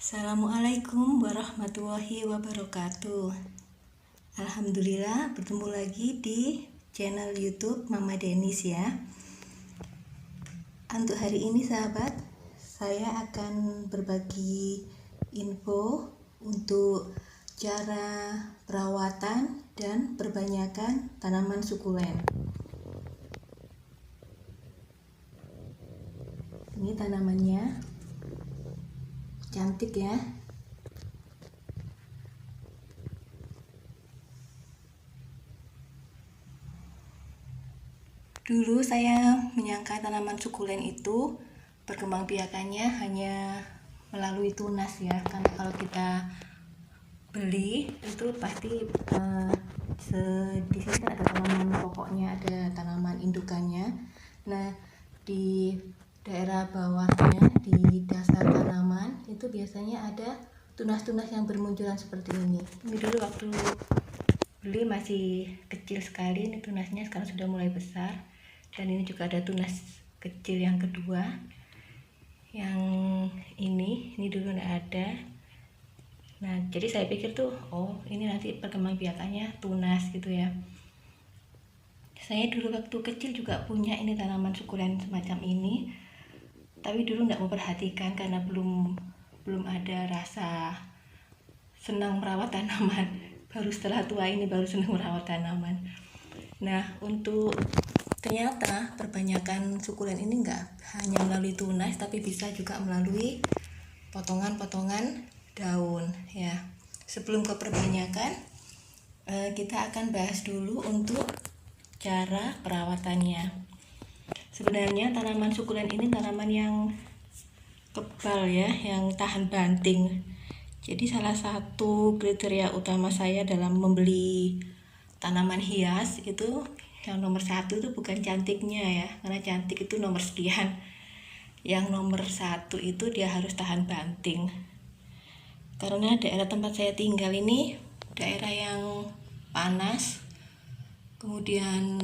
Assalamualaikum warahmatullahi wabarakatuh. Alhamdulillah bertemu lagi di channel YouTube Mama Denis ya. Untuk hari ini sahabat, saya akan berbagi info untuk cara perawatan dan perbanyakan tanaman sukulen. Ini tanamannya cantik ya. Dulu saya menyangka tanaman sukulen itu perkembangbiakannya hanya melalui tunas ya, karena kalau kita beli itu pasti di sini kan ada tanaman pokoknya, ada tanaman indukannya. Nah, di daerah bawahnya, di dasar tanaman itu biasanya ada tunas-tunas yang bermunculan seperti ini. Ini dulu waktu beli masih kecil sekali, ini tunasnya sekarang sudah mulai besar. Dan ini juga ada tunas kecil yang kedua. Yang ini dulu tidak ada. Nah, jadi saya pikir tuh, oh ini nanti perkembangbiakannya tunas gitu ya. Saya dulu waktu kecil juga punya ini tanaman sukulen semacam ini, tapi dulu tidak memperhatikan karena belum ada rasa senang merawat tanaman. Baru setelah tua ini baru senang merawat tanaman. Nah, untuk ternyata perbanyakan sukulen ini enggak hanya melalui tunas, tapi bisa juga melalui potongan-potongan daun ya. Sebelum ke perbanyakan, kita akan bahas dulu untuk cara perawatannya. Sebenarnya tanaman sukulen ini tanaman yang kebal ya, yang tahan banting. Jadi salah satu kriteria utama saya dalam membeli tanaman hias itu, yang nomor satu itu bukan cantiknya ya, karena cantik itu nomor sekian. Yang nomor satu itu dia harus tahan banting. Karena daerah tempat saya tinggal ini daerah yang panas, kemudian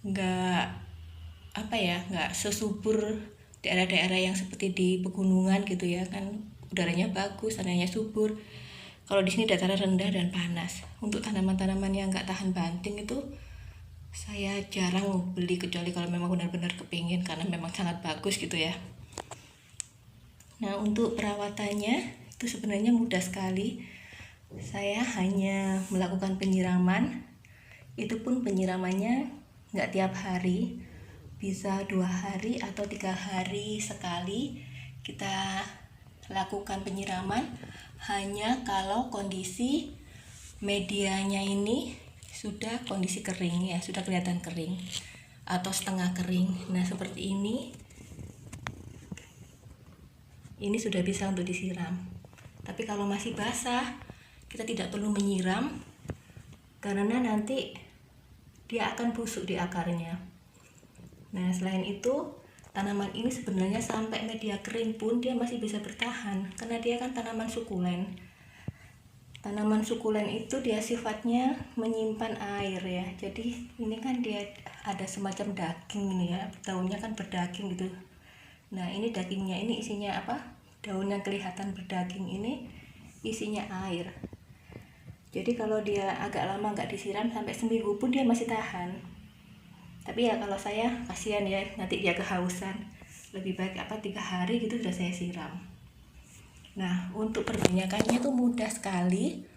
nggak sesubur daerah-daerah yang seperti di pegunungan gitu ya, kan udaranya bagus, tanahnya subur. Kalau di sini dataran rendah dan panas. Untuk tanaman-tanaman yang nggak tahan banting itu saya jarang beli, kecuali kalau memang benar-benar kepingin karena memang sangat bagus gitu ya. Nah, untuk perawatannya itu sebenarnya mudah sekali. Saya hanya melakukan penyiraman, itu pun penyiramannya nggak tiap hari, bisa 2 hari atau 3 hari sekali kita lakukan penyiraman. Hanya kalau kondisi medianya ini sudah kondisi kering ya, sudah kelihatan kering atau setengah kering. Nah, seperti ini sudah bisa untuk disiram. Tapi kalau masih basah, kita tidak perlu menyiram karena nanti dia akan busuk di akarnya. Nah, selain itu tanaman ini sebenarnya sampai media kering pun dia masih bisa bertahan, karena dia kan tanaman sukulen. Tanaman sukulen itu dia sifatnya menyimpan air ya. Jadi ini kan dia ada semacam daging ini ya, daunnya kan berdaging gitu. Nah, ini dagingnya ini isinya apa? Daun yang kelihatan berdaging ini isinya air. Jadi kalau dia agak lama nggak disiram, sampai seminggu pun dia masih tahan. Tapi ya kalau saya kasihan ya, nanti dia kehausan. Lebih baik 3 hari gitu sudah saya siram. Nah, untuk perbanyakannya itu mudah sekali.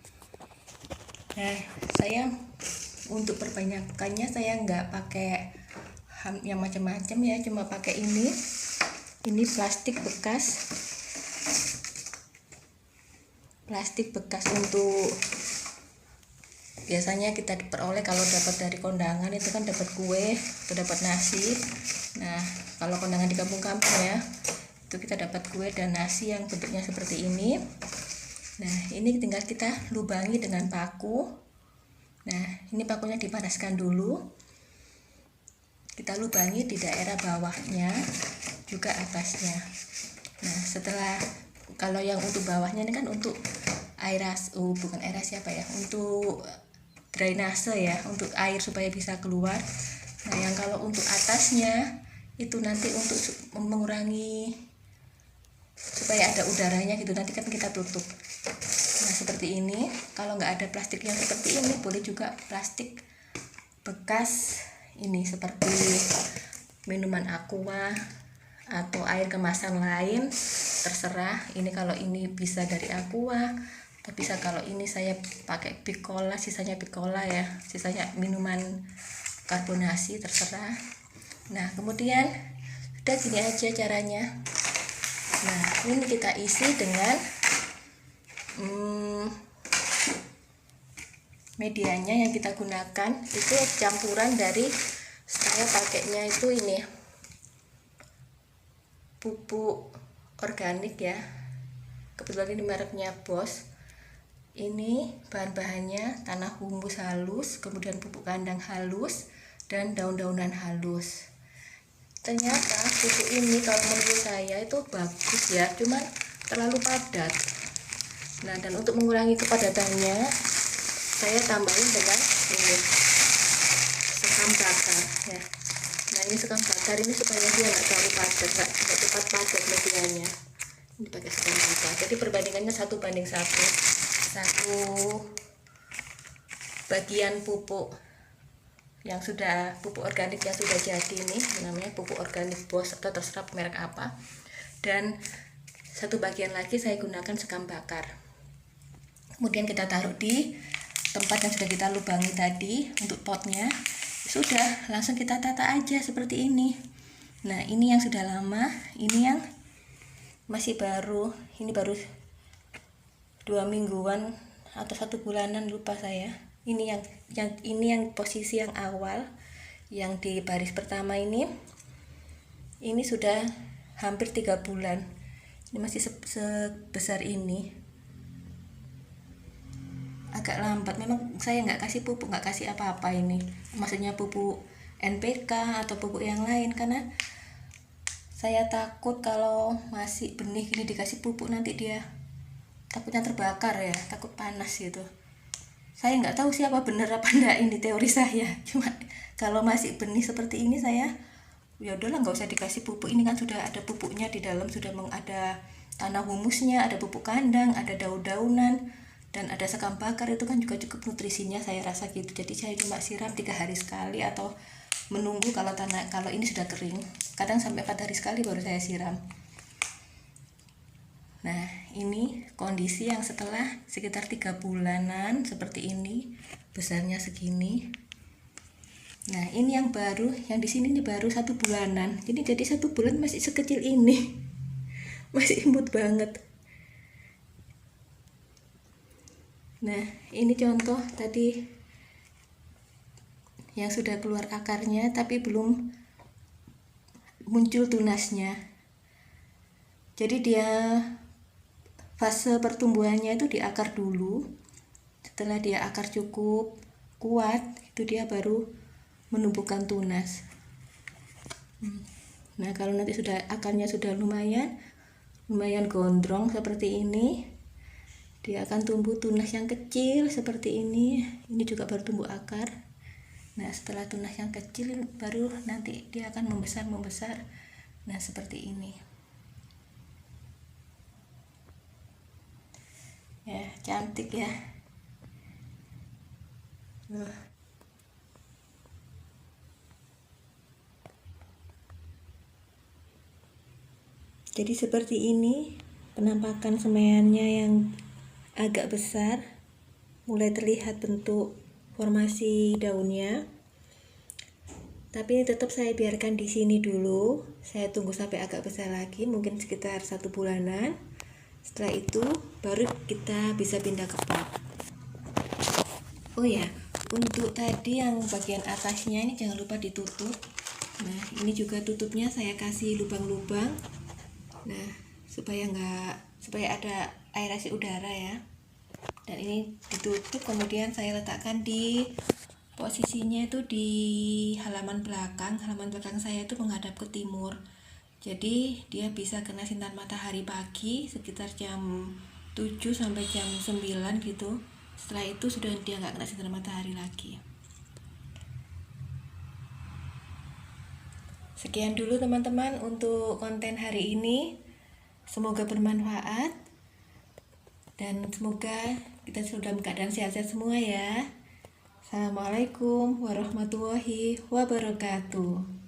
Nah, saya untuk perbanyakannya saya nggak pakai yang macam-macam ya, cuma pakai ini plastik bekas untuk biasanya kita peroleh kalau dapat dari kondangan, itu kan dapat kue atau dapat nasi. Nah, kalau kondangan di kampung-kampung ya, itu kita dapat kue dan nasi yang bentuknya seperti ini. Nah, ini tinggal kita lubangi dengan paku. Nah, ini pakunya dipanaskan dulu. Kita lubangi di daerah bawahnya juga atasnya. Nah, setelah, kalau yang untuk bawahnya ini kan untuk untuk drainase ya, untuk air supaya bisa keluar. Nah, yang kalau untuk atasnya itu nanti untuk mengurangi supaya ada udaranya gitu. Nanti kan kita tutup. Nah seperti ini. Kalau nggak ada plastik yang seperti ini, boleh juga plastik bekas ini seperti minuman aqua atau air kemasan lain, terserah. Ini kalau ini bisa dari aqua, atau bisa kalau ini saya pakai Bicola, sisanya Bicola ya, sisanya minuman karbonasi, terserah. Nah kemudian udah gini aja caranya. Nah ini kita isi dengan medianya yang kita gunakan itu campuran dari, saya pakainya itu ini pupuk organik ya, kebetulan ini mereknya Boss. Ini bahan-bahannya tanah humus halus, kemudian pupuk kandang halus, dan daun-daunan halus. Ternyata pupuk ini kalau menurut saya itu bagus ya, cuman terlalu padat. Nah dan untuk mengurangi kepadatannya, saya tambahin dengan ini sekam bakar ya. Nah ini sekam bakar ini supaya dia nggak terlalu padat, nggak cepat padat medianya. Ini pakai sekam bakar. Jadi perbandingannya 1:1. Satu bagian pupuk yang sudah, pupuk organik yang sudah jadi ini namanya pupuk organik Boss atau terserah merek apa, dan satu bagian lagi saya gunakan sekam bakar. Kemudian kita taruh di tempat yang sudah kita lubangi tadi untuk potnya. Sudah, langsung kita tata aja seperti ini. Nah ini yang sudah lama, ini yang masih baru, ini baru 2 mingguan atau 1 bulanan, lupa saya. Ini yang posisi yang awal, yang di baris pertama ini sudah hampir 3 bulan. Ini masih sebesar ini. Agak lambat, memang saya nggak kasih pupuk, nggak kasih apa-apa ini. Maksudnya pupuk NPK atau pupuk yang lain, karena saya takut kalau masih benih gini dikasih pupuk nanti dia takutnya terbakar ya, takut panas gitu. Saya nggak tahu siapa bener apa enggak, ini teori saya. Cuma kalau masih benih seperti ini saya ya udahlah nggak usah dikasih pupuk. Ini kan sudah ada pupuknya di dalam, sudah ada tanah humusnya, ada pupuk kandang, ada daun-daunan, dan ada sekam bakar. Itu kan juga cukup nutrisinya, saya rasa gitu. Jadi saya cuma siram 3 hari sekali atau menunggu kalau ini sudah kering. Kadang sampai 4 hari sekali baru saya siram. Nah ini kondisi yang setelah sekitar 3 bulanan seperti ini, besarnya segini. Nah ini yang baru, yang di sini ini baru 1 bulanan. Jadi 1 bulan masih sekecil ini, masih imut banget. Nah ini contoh tadi yang sudah keluar akarnya tapi belum muncul tunasnya. Jadi dia fase pertumbuhannya itu di akar dulu. Setelah dia akar cukup kuat, itu dia baru menumbuhkan tunas. Nah kalau nanti sudah akarnya sudah lumayan gondrong seperti ini, dia akan tumbuh tunas yang kecil seperti ini. Ini juga baru tumbuh akar. Nah setelah tunas yang kecil baru nanti dia akan membesar. Nah seperti ini ya, cantik ya. Jadi seperti ini penampakan semaiannya yang agak besar, mulai terlihat bentuk formasi daunnya. Tapi tetap saya biarkan di sini dulu. Saya tunggu sampai agak besar lagi, mungkin sekitar 1 bulanan. Setelah itu baru kita bisa pindah ke pot. Oh ya, untuk tadi yang bagian atasnya ini jangan lupa ditutup. Nah ini juga tutupnya saya kasih lubang-lubang. Nah supaya ada aerasi udara ya. Dan ini ditutup, kemudian saya letakkan di posisinya itu di halaman belakang. Halaman belakang saya itu menghadap ke timur. Jadi dia bisa kena sinar matahari pagi sekitar jam 7 sampai jam 9 gitu. Setelah itu sudah dia nggak kena sinar matahari lagi. Sekian dulu teman-teman untuk konten hari ini. Semoga bermanfaat dan semoga kita selalu dalam keadaan sehat-sehat semua ya. Assalamualaikum warahmatullahi wabarakatuh.